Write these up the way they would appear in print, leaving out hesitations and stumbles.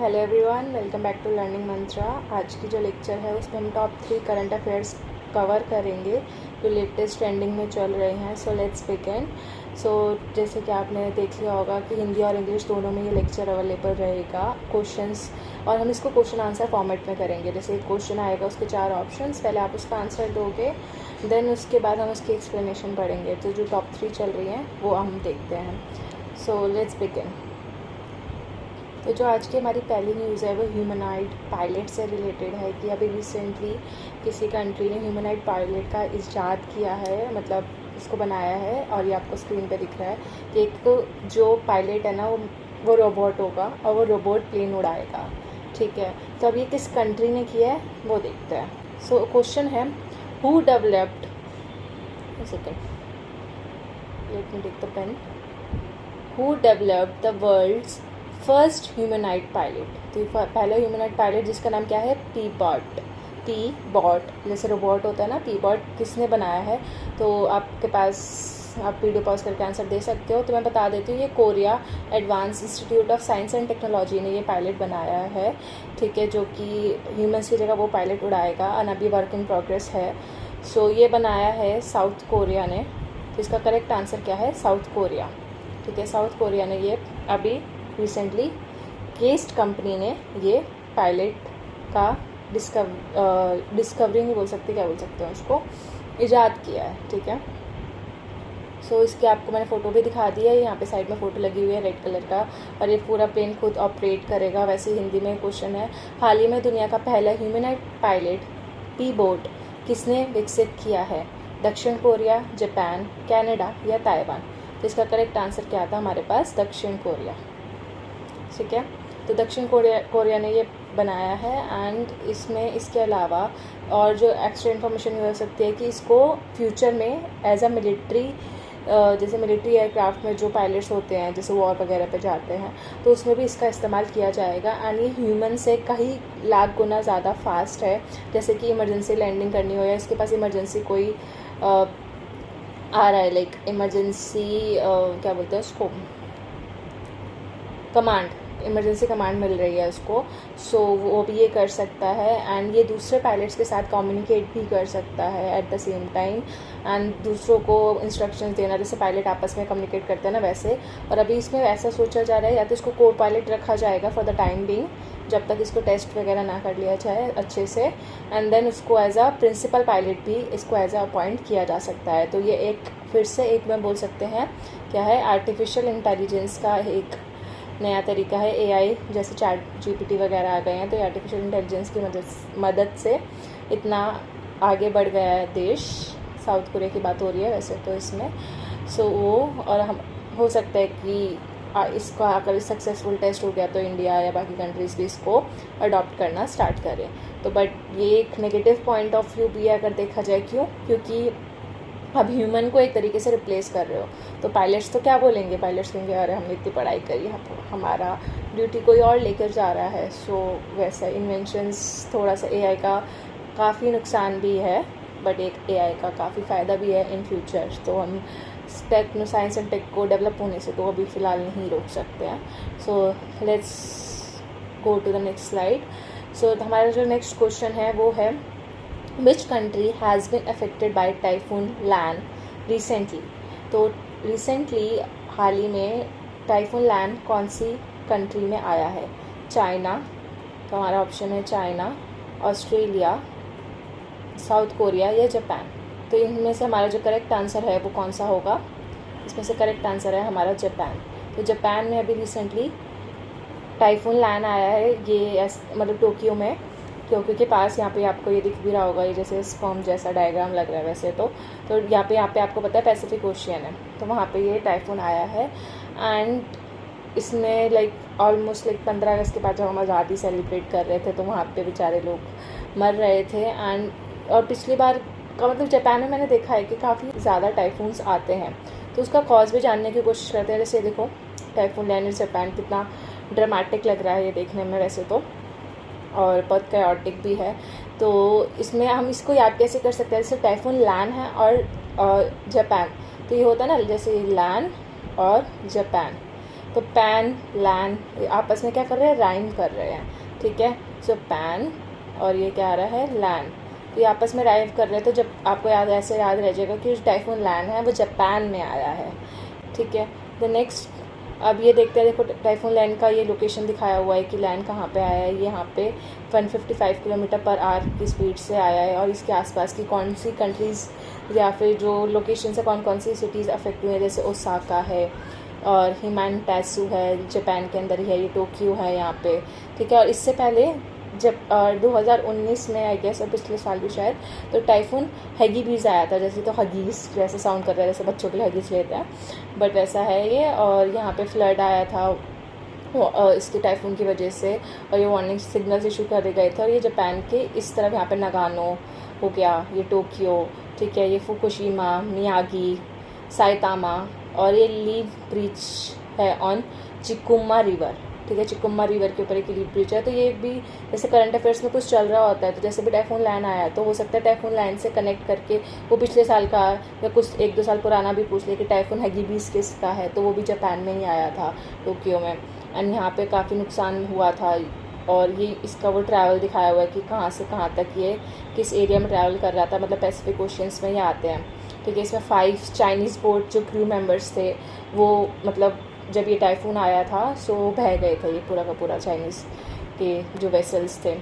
Hello everyone, welcome back to learning Mantra. आज की जो लेक्चर है उसमें हम टॉप 3 करंट अफेयर्स कवर करेंगे जो लेटेस्ट ट्रेंडिंग में चल रहे हैं। So let's begin. जैसे कि आपने देख लिया होगा कि हिंदी और इंग्लिश दोनों में ये लेक्चर अवेलेबल रहेगा। क्वेश्चंस और हम इसको क्वेश्चन आंसर फॉर्मेट में करेंगे। जैसे एक क्वेश्चन आएगा, उसके 4 ऑप्शंस, पहले आप उसका आंसर दोगे, देन उसके बाद हम उसकी एक्सप्लेनेशन पढ़ेंगे। तो जो टॉप 3 चल रही हैं वो हम देखते हैं। So let's begin. तो जो आज की हमारी पहली न्यूज़ है वो ह्यूमनॉइड पायलट से रिलेटेड है कि अभी रिसेंटली किसी कंट्री ने ह्यूमनॉइड पायलट का इजाद किया है, मतलब इसको बनाया है। और ये आपको स्क्रीन पे दिख रहा है कि एक जो पायलट है ना वो रोबोट होगा और वो रोबोट प्लेन उड़ाएगा। ठीक है, तो अब ये किस कंट्री ने किया है वो देखते हैं। सो क्वेश्चन है, who developed, second, let me take the pen, who developed the world's first humanoid pilot. तो पहला ह्यूमनॉइड पायलट जिसका नाम क्या है, पी बॉट, जैसे रोबोट होता है ना, पी बॉट किसने बनाया है। तो आपके पास आप वीडियो पॉज करके आंसर दे सकते हो। तो मैं बता देती हूँ, ये Korea advance institute of science and technology ने ये पायलट बनाया है। ठीक है, जो कि ह्यूमंस की जगह वो पायलट उड़ाएगा और अभी वर्क इन प्रोग्रेस है। सो ये बनाया है साउथ कोरिया ने। तो इसका करेक्ट आंसर क्या है, साउथ कोरिया। ठीक है, साउथ कोरिया ने ये अभी रिसेंटली केस्ट कंपनी ने ये पायलट का डिस्कवरी नहीं बोल सकते, क्या बोल सकते हैं उसको, इजाद किया है। ठीक है, सो इसकी आपको मैंने फ़ोटो भी दिखा दी है। यहाँ पे साइड में फ़ोटो लगी हुई है रेड कलर का, और ये पूरा प्लेन खुद ऑपरेट करेगा। वैसे हिंदी में क्वेश्चन है, हाल ही में दुनिया का पहला ह्यूमनॉइड पायलट पी बॉट किसने विकसित किया है, दक्षिण कोरिया, जापान, कनाडा या ताइवान। तो इसका करेक्ट आंसर क्या था हमारे पास, दक्षिण कोरिया। ठीक है, तो दक्षिण कोरिया ने ये बनाया है। एंड इसमें इसके अलावा और जो एक्स्ट्रा इन्फॉर्मेशन ये हो सकती है कि इसको फ्यूचर में एज अ मिलिट्री, जैसे मिलिट्री एयरक्राफ्ट में जो पायलट्स होते हैं जैसे वॉर वगैरह पे जाते हैं, तो उसमें भी इसका इस्तेमाल किया जाएगा। एंड ये ह्यूमन से कई लाख गुना ज़्यादा फास्ट है। जैसे कि इमरजेंसी लैंडिंग करनी हो या इसके पास इमरजेंसी कोई आ रहा है, लाइक इमरजेंसी क्या बोलते हैं उसको, कमांड, इमरजेंसी कमांड मिल रही है उसको, सो वो भी ये कर सकता है। एंड ये दूसरे पायलट्स के साथ कम्युनिकेट भी कर सकता है at the same time, and दूसरों को इंस्ट्रक्शंस देना, जैसे पायलट आपस में कम्युनिकेट करते हैं ना वैसे। और अभी इसमें ऐसा सोचा जा रहा है, या तो इसको को पायलट रखा जाएगा फॉर द टाइम बीइंग, जब तक इसको टेस्ट वगैरह ना कर लिया जाए अच्छे से, एंड देन उसको एज अ प्रिंसिपल पायलट भी इसको एज अ अपॉइंट किया जा सकता है। तो ये एक फिर से एक में बोल सकते हैं क्या है, आर्टिफिशियल इंटेलिजेंस का एक नया तरीका है। एआई जैसे चैट जीपीटी वगैरह आ गए हैं, तो आर्टिफिशियल इंटेलिजेंस की मदद से इतना आगे बढ़ गया है देश। साउथ कोरिया की बात हो रही है वैसे तो इसमें। सो वो और हम हो सकता है कि इसका अगर सक्सेसफुल टेस्ट हो गया तो इंडिया या बाकी कंट्रीज़ भी इसको अडॉप्ट करना स्टार्ट करें। तो बट ये एक नेगेटिव पॉइंट ऑफ व्यू भी है अगर देखा जाए। क्योंकि अब ह्यूमन को एक तरीके से रिप्लेस कर रहे हो। तो पायलट्स तो क्या बोलेंगे, पायलट्स कहेंगे अरे हमने इतनी पढ़ाई करी, हमारा ड्यूटी कोई और लेकर जा रहा है। सो वैसा इन्वेंशंस, थोड़ा सा एआई का काफ़ी नुकसान भी है, बट एक एआई का काफ़ी फ़ायदा भी है इन फ्यूचर। तो हम साइंस एंड टेक को डेवलप होने से तो अभी फ़िलहाल नहीं रोक सकते हैं। So let's go to the next slide. So हमारा जो नेक्स्ट क्वेश्चन है वो है, Which country has been affected by Typhoon Lan recently? तो रिसेंटली हाल ही में टाइफून लैन कौन सी कंट्री में आया है, चाइना, तो हमारा ऑप्शन है चाइना, ऑस्ट्रेलिया, साउथ कोरिया या जापान। तो इनमें से हमारा जो करेक्ट आंसर है वो कौन सा होगा, इसमें से करेक्ट आंसर है हमारा जापान। तो जापान में अभी रिसेंटली टाइफून लैन आया है, ये मतलब टोक्यो में, टोक्यो के पास। यहाँ पे आपको ये दिख भी रहा होगा, ये जैसे स्पर्म जैसा डायग्राम लग रहा है वैसे तो यहाँ पे आपको पता है पैसिफिक ओशियन है, तो वहाँ पे ये टाइफून आया है। एंड इसमें लाइक ऑलमोस्ट 15 अगस्त के बाद जब हम आज़ादी सेलिब्रेट कर रहे थे तो वहाँ पे बेचारे लोग मर रहे थे। एंड और पिछली बार का मतलब जापान में मैंने देखा है कि काफ़ी ज़्यादा टाइफून्स आते हैं, तो उसका कॉज भी जानने की कोशिश करते हैं। जैसे देखो टाइफून लैन इन जापान कितना ड्रामेटिक लग रहा है ये देखने में वैसे तो, और बहुत कैओटिक भी है। तो इसमें हम इसको याद कैसे कर सकते हैं, जैसे टाइफून लैन है और जापान, तो ये होता है ना जैसे लैन और जापान, तो पैन लैन आपस में क्या कर रहे हैं, राइम कर रहे हैं, ठीक है। सो पैन और ये क्या आ रहा है, लैन, तो ये आपस में राइम कर रहे हैं। तो जब आपको याद ऐसे याद रह जाएगा कि जो टाइफून लैन है वो जापान में आया है, ठीक है। द नेक्स्ट अब ये देखते हैं, देखो टाइफून लैंड का ये लोकेशन दिखाया हुआ है कि लैंड कहाँ पे आया है। ये यहाँ पे 155 किलोमीटर पर आवर की स्पीड से आया है और इसके आसपास की कौन सी कंट्रीज़ या फिर जो लोकेशन से कौन कौन सी सिटीज़ अफेक्ट हुई हैं, जैसे ओसाका है और हिमानटासू है, जापान के अंदर ही है, ये टोक्यो है यहाँ पे, ठीक है। और इससे पहले जब 2019 में आई गेस, और पिछले साल भी शायद, तो टाइफून हैगीबीज आया था, जैसे तो हगीज जैसे साउंड कर रहा है, जैसे बच्चों के लिए हगीज लेते हैं, बट वैसा है ये। और यहाँ पे फ्लड आया था इसके टाइफून की वजह से, और ये वार्निंग सिग्नल्स इशू करे गए थे। और ये जापान के इस तरफ यहाँ पे नगानो हो गया, ये टोक्यो, ठीक है, ये फुकुशिमा, मियागी, साइतामा, और ये लीव ब्रिज है ऑन चिकुमा रिवर, ठीक है। चिकुमा रिवर के ऊपर एक लीव ब्रिज है। तो ये भी जैसे करंट अफेयर्स में कुछ चल रहा होता है, तो जैसे भी टाइफून लैंड आया तो हो सकता है टाइफून लैंड से कनेक्ट करके वो पिछले साल का या कुछ 1-2 साल पुराना भी पूछ ले कि टाइफून हैगीबीज किसका है, तो वो भी जापान में ही आया था, टोक्यो में। एंड यहाँ पे काफ़ी नुकसान हुआ था। और ये इसका वो ट्रैवल दिखाया हुआ है कि कहाँ से कहाँ तक ये किस एरिया में ट्रैवल कर रहा था, मतलब पैसिफिक ओशियंस में ये आते हैं, ठीक है। इसमें 5 चाइनीज़ बोट जो क्रू मेंबर्स थे वो मतलब जब ये टाइफून आया था सो बह गए थे, ये पूरा का पूरा चाइनीज़ के जो वेसल्स थे।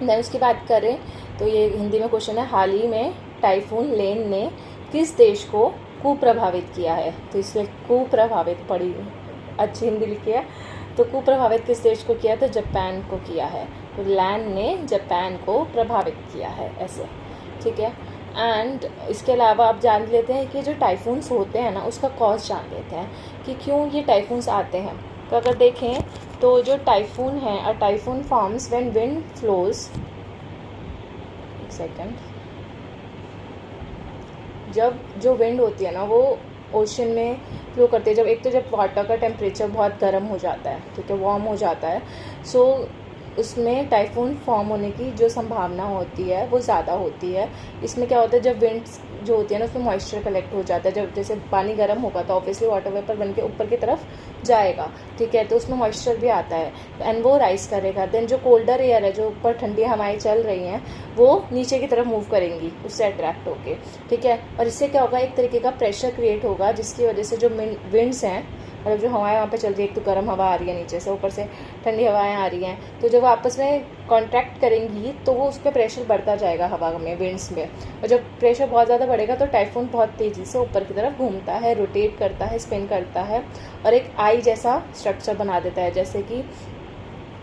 देन उसकी बात करें तो ये हिंदी में क्वेश्चन है, हाल ही में टाइफून लेन ने किस देश को कुप्रभावित किया है। तो इसलिए कुप्रभावित, पड़ी अच्छी हिंदी लिखी है, तो कुप्रभावित किस देश को किया, तो जापान को किया है। तो लैन ने जापान को प्रभावित किया है, ऐसे, ठीक है। एंड इसके अलावा आप जान लेते हैं कि जो टाइफून्स होते हैं ना, उसका कॉज जान लेते हैं कि क्यों ये टाइफून्स आते हैं। तो अगर देखें तो जो टाइफून है, a typhoon forms when wind flows, एक सेकेंड, जब जो विंड होती है ना वो ओशन में फ्लो करती है, जब एक तो जब वाटर का टेम्परेचर बहुत गर्म हो जाता है, ठीक है, वार्म हो जाता है, सो उसमें टाइफून फॉर्म होने की जो संभावना होती है वो ज़्यादा होती है। इसमें क्या होता है, जब विंड्स जो होती है ना उसमें मॉइस्चर कलेक्ट हो जाता है, जब जैसे पानी गर्म होगा तो ऑब्वियसली वाटर वेपर बन के ऊपर की तरफ जाएगा, ठीक है, तो उसमें मॉइस्चर भी आता है एंड वो राइज करेगा। देन जो कोल्डर एयर है, जो ऊपर ठंडी हवाएं चल रही हैं, वो नीचे की तरफ मूव करेंगी उससे अट्रैक्ट होके, ठीक है। और इससे क्या होगा, एक तरीके का प्रेशर क्रिएट होगा जिसकी वजह से जो विंड्स हैं, मतलब जो हवाएं वहाँ पे चल रही है, एक तो गर्म हवा आ रही है नीचे से, ऊपर से ठंडी हवाएं आ रही हैं, तो जब आपस में कॉन्ट्रैक्ट करेंगी तो वो उस पर प्रेशर बढ़ता जाएगा हवा में, विंड्स में। और जब प्रेशर बहुत ज़्यादा बढ़ेगा तो टाइफून बहुत तेज़ी से ऊपर की तरफ घूमता है, रोटेट करता है, स्पिन करता है और एक आई जैसा स्ट्रक्चर बना देता है। जैसे कि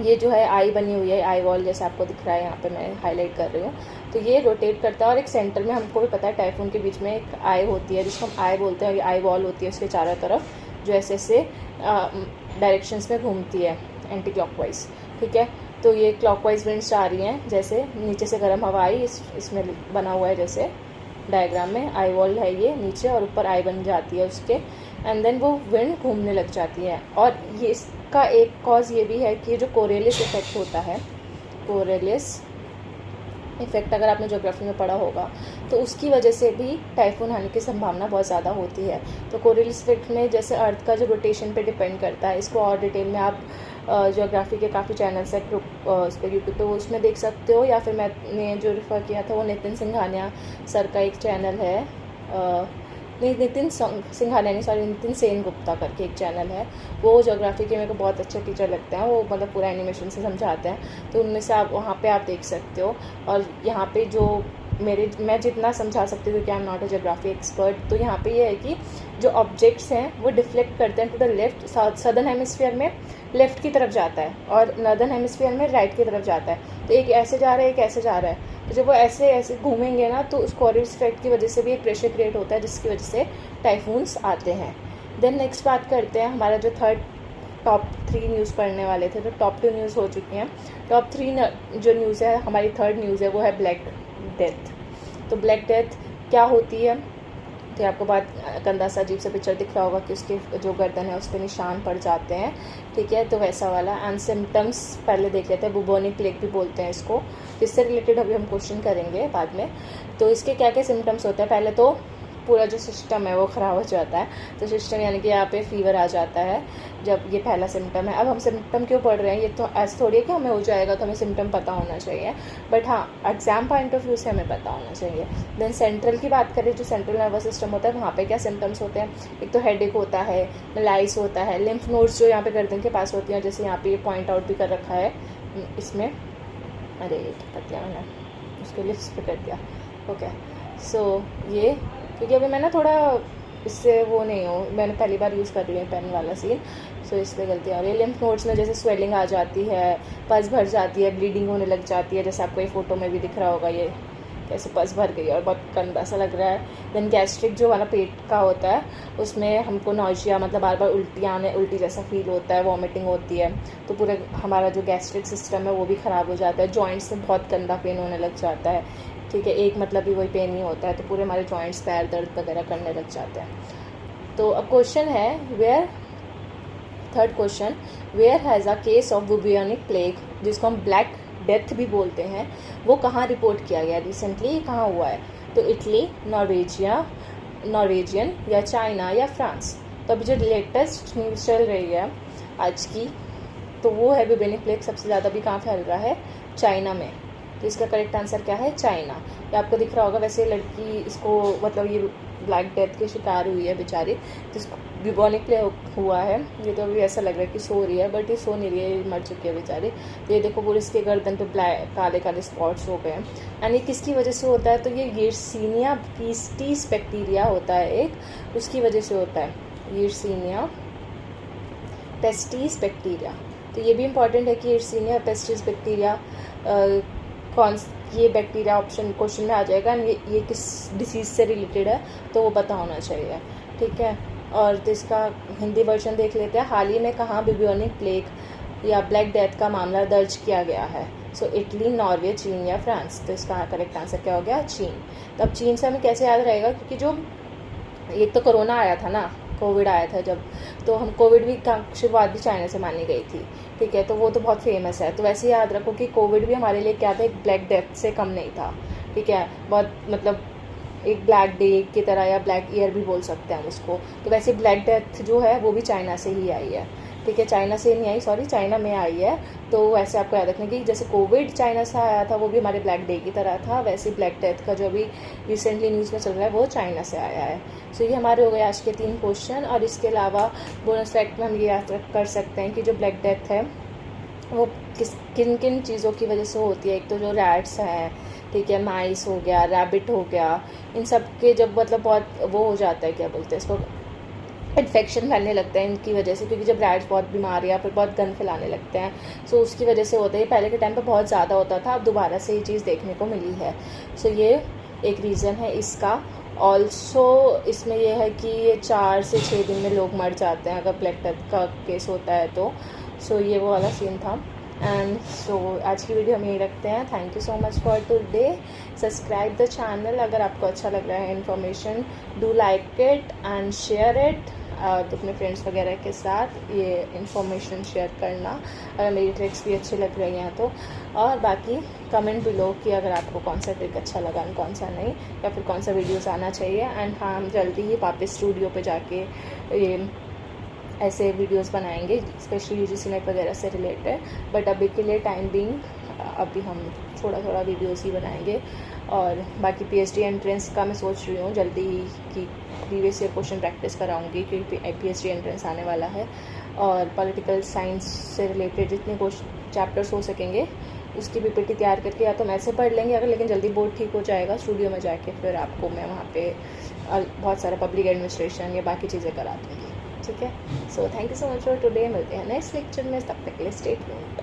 ये जो है आई बनी हुई है, आई वॉल जैसे आपको दिख रहा है, यहाँ पे मैं हाईलाइट कर रही हूँ, तो ये रोटेट करता है और एक सेंटर में, हमको भी पता है टाइफून के बीच में एक आई होती है जिसको हम आई बोलते हैं, और ये आई वॉल होती है उसके चारों तरफ जो ऐसे डायरेक्शंस में घूमती है एंटी क्लॉकवाइज, ठीक है। तो ये क्लॉकवाइज विंड्स आ रही हैं, जैसे नीचे से गर्म हवा आई, इसमें बना हुआ है जैसे डायग्राम में, आई वॉल है ये नीचे और ऊपर आई बन जाती है उसके, एंड देन वो विंड घूमने लग जाती है। और ये इसका एक कॉज ये भी है कि जो कोरेलिस इफेक्ट होता है, कोरेलिस इफेक्ट अगर आपने ज्योग्राफी में पढ़ा होगा तो उसकी वजह से भी टाइफून आने की संभावना बहुत ज़्यादा होती है। तो कोरेलिस इफेक्ट में जैसे अर्थ का जो रोटेशन पे डिपेंड करता है, इसको और डिटेल में आप ज्योग्राफी के काफ़ी चैनल्स है ग्रुप उस पर यूट्यूब पे, उसमें देख सकते हो, या फिर मैंने जो रेफ़र किया था वो नितिन सिंघानिया सर का एक चैनल है, नितिन सिंघानिया नहीं, सॉरी, नितिन सेन गुप्ता करके एक चैनल है, वो ज्योग्राफी के मेरे को बहुत अच्छे टीचर लगते हैं, वो मतलब पूरा एनिमेशन से समझाते हैं, तो उनमें से आप वहाँ पे आप देख सकते हो। और यहाँ पे जो मैं जितना समझा सकती हूँ क्योंकि I am not a geography expert, तो यहाँ पे ये है कि जो ऑब्जेक्ट्स हैं वो डिफ्लेक्ट करते हैं to the left, southern hemisphere में लेफ़्ट की तरफ जाता है और नॉर्दर्न हेमिस्फीयर में राइट की तरफ जाता है। तो एक ऐसे जा रहा है, एक ऐसे जा रहा है, तो जब वो ऐसे ऐसे घूमेंगे ना तो उस कोरेलिस इफेक्ट की वजह से भी एक प्रेशर क्रिएट होता है जिसकी वजह से टाइफून्स आते हैं। देन नेक्स्ट बात करते हैं, हमारा जो टॉप 3 न्यूज़ पढ़ने वाले थे, तो टॉप 2 न्यूज़ हो चुकी हैं। टॉप 3 जो न्यूज़ है, हमारी 3rd न्यूज़ है वो है ब्लैक डेथ। तो ब्लैक डेथ क्या होती है, तो आपको बात गंदा सा अजीब सा पिक्चर दिख रहा होगा कि उसके जो गर्दन है उस पर निशान पड़ जाते हैं, ठीक है, तो वैसा वाला। एंड सिम्टम्स पहले देख लेते हैं, बुबोनिक प्लेग भी बोलते हैं इसको, जिससे रिलेटेड अभी हम क्वेश्चन करेंगे बाद में। तो इसके क्या क्या सिम्टम्स होते हैं, पहले तो पूरा जो सिस्टम है वो ख़राब हो जाता है। तो सिस्टम यानी कि यहाँ पे फीवर आ जाता है जब ये पहला सिम्टम है। अब हम सिम्टम क्यों पढ़ रहे हैं, ये तो ऐसा थोड़ी है कि हमें हो जाएगा तो हमें सिम्टम पता होना चाहिए, बट हाँ एग्ज़ाम पॉइंट ऑफ व्यू से हमें पता होना चाहिए। देन सेंट्रल की बात करें, जो सेंट्रल नर्वस सिस्टम होता है वहाँ पे क्या सिम्टम्स होते हैं, एक तो हेडेक होता है, मलाइस होता है, लिम्फ नोड्स जो यहाँ पे गर्दन के पास होती हैं, जैसे यहाँ पे पॉइंट आउट भी कर रखा है इसमें, अरे ये क्या कर दिया मैंने, उसके लिप्स पे कर दिया। ओके सो ये, क्योंकि अभी मैं ना थोड़ा इससे वो नहीं हूँ, मैंने पहली बार यूज़ कर रही हूँ पेन वाला सीन, सो इसलिए गलती आ रही है। लिम्फ नोड्स में जैसे स्वेलिंग आ जाती है, पस भर जाती है, ब्लीडिंग होने लग जाती है, जैसे आपको ये फ़ोटो में भी दिख रहा होगा, ये कैसे पस भर गई और बहुत गंदा सा लग रहा है। देन गैस्ट्रिक जो वाला पेट का होता है उसमें हमको नौजिया, मतलब बार बार उल्टियाँ आने, उल्टी जैसा फील होता है, वॉमिटिंग होती है, तो पूरे हमारा जो गैस्ट्रिक सिस्टम है वो भी ख़राब हो जाता है। जॉइंट्स में बहुत गंदा पेन होने लग जाता है, ठीक है, एक मतलब भी वही पेन ही होता है, तो पूरे हमारे जॉइंट्स पैर दर्द वगैरह करने लग जाते हैं। तो अब क्वेश्चन है where, third question, where has a case of bubonic plague, जिसको हम ब्लैक डेथ भी बोलते हैं, वो कहाँ रिपोर्ट किया गया रिसेंटली, कहाँ हुआ है? तो इटली, नॉर्वेजियन या चाइना या फ्रांस। तो अभी जो लेटेस्ट न्यूज़ चल रही है आज की, तो वो है बुबियोनिक प्लेग सबसे ज़्यादा भी कहाँ फैल रहा है, चाइना में। तो इसका करेक्ट आंसर क्या है, चाइना। ये आपको दिख रहा होगा, वैसे लड़की इसको मतलब ये ब्लैक डेथ की शिकार हुई है बेचारी, तो इसको बुबियोनिक प्लेग हुआ है। ये तो अभी ऐसा लग रहा है कि सो रही है, बट ये सो नहीं रही है, ये मर चुकी है बेचारी। तो ये देखो पूरे इसके गर्दन पे ब्लैक काले काले स्पॉट्स हो गए हैं। एंड ये किसकी वजह से होता है, तो ये यर्सीनिया पेस्टिस बैक्टीरिया होता है एक, उसकी वजह से होता है, यर्सीनिया पेस्टिस बैक्टीरिया। तो ये भी इंपॉर्टेंट है कि यर्सीनिया पेस्टिस बैक्टीरिया कौन, ये बैक्टीरिया ऑप्शन क्वेश्चन में आ जाएगा, ये किस डिसीज़ से रिलेटेड है तो वो पता होना चाहिए, ठीक है। और तो इसका हिंदी वर्जन देख लेते हैं। हाल ही में कहाँ बुबियोनिक प्लेग या ब्लैक डेथ का मामला दर्ज किया गया है? सो इटली, नॉर्वे, चीन या फ्रांस। तो इसका करेक्ट आंसर क्या हो गया, चीन। तो अब चीन से हमें कैसे याद रहेगा, क्योंकि जो एक तो कोरोना आया था ना, कोविड आया था जब, तो हम कोविड भी का शुरुआत भी चाइना से मानी गई थी, ठीक है, तो वो तो बहुत फेमस है। तो वैसे याद रखो कि कोविड भी हमारे लिए क्या था, एक ब्लैक डेथ से कम नहीं था, ठीक है, बहुत मतलब एक ब्लैक डे की तरह या ब्लैक ईयर भी बोल सकते हैं हम उसको। तो वैसे ब्लैक डेथ जो है वो भी चाइना से ही आई है, ठीक है, चाइना से नहीं आई, सॉरी चाइना में आई है। तो वैसे आपको याद रखना कि जैसे कोविड चाइना से आया था वो भी हमारे ब्लैक डे की तरह था, वैसे ब्लैक डेथ का जो अभी रिसेंटली न्यूज़ में चल रहा है वो चाइना से आया है। सो ये हमारे हो गए आज के 3 क्वेश्चन। और इसके अलावा बोनस फैक्ट में हम ये याद कर सकते हैं कि जो ब्लैक डेथ है वो किन किन चीज़ों की वजह से होती है। एक तो जो रैट्स हैं, ठीक है, माइस हो गया, रैबिट हो गया, इन सब के जब मतलब बहुत वो हो जाता है, क्या बोलते हैं इसको, इन्फेक्शन फैलने लगता है इनकी वजह से, क्योंकि जब रैट्स बहुत बीमार या फिर बहुत गंद फैलाने लगते हैं, सो उसकी वजह से होता है। पहले के टाइम पे बहुत ज़्यादा होता था, अब दोबारा से ये चीज़ देखने को मिली है। सो ये एक रीज़न है इसका। ऑल्सो इसमें यह है कि ये 4 से 6 दिन में लोग मर जाते हैं अगर ब्लैक डेथ का केस होता है तो। सो ये वो वाला सीन था। एंड सो आज की वीडियो हम यही रखते हैं। Thank you so much for today. Subscribe the channel अगर आपको अच्छा लग रहा है information, do like it and share it तो अपने फ्रेंड्स वगैरह के साथ ये इन्फॉर्मेशन शेयर करना अगर मेरी ट्रिक्स भी अच्छी लग रही हैं तो। और बाकी कमेंट बिलो कि अगर आपको कौन सा ट्रिक अच्छा लगा और कौन सा नहीं, या फिर कौन सा वीडियोस आना चाहिए। एंड हाँ, हम जल्दी ही वापस स्टूडियो पे जाके ये ऐसे वीडियोस बनाएंगे स्पेशली यूजीसी नेट वगैरह से रिलेटेड, बट अभी के लिए टाइम बीइंग अभी हम थोड़ा थोड़ा वीडियोस ही बनाएंगे। और बाकी पीएचडी एंट्रेंस का मैं सोच रही हूँ जल्दी ही कि प्रीवियस ईयर क्वेश्चन प्रैक्टिस कराऊंगी, क्योंकि पीएचडी एंट्रेंस आने वाला है। और पॉलिटिकल साइंस से रिलेटेड जितने चैप्टर्स हो सकेंगे उसकी पीपीटी तैयार करके या तो मैं से पढ़ लेंगे अगर, लेकिन जल्दी बोर्ड ठीक हो जाएगा स्टूडियो में जाके फिर आपको मैं वहाँ पे बहुत सारा पब्लिक एडमिनिस्ट्रेशन या बाकी चीज़ें करा दूँगी, ठीक है। So thank you so much for today. मिलते हैं नेक्स्ट लेक्चर में, तब तक के लिए स्टे ट्यून्ड।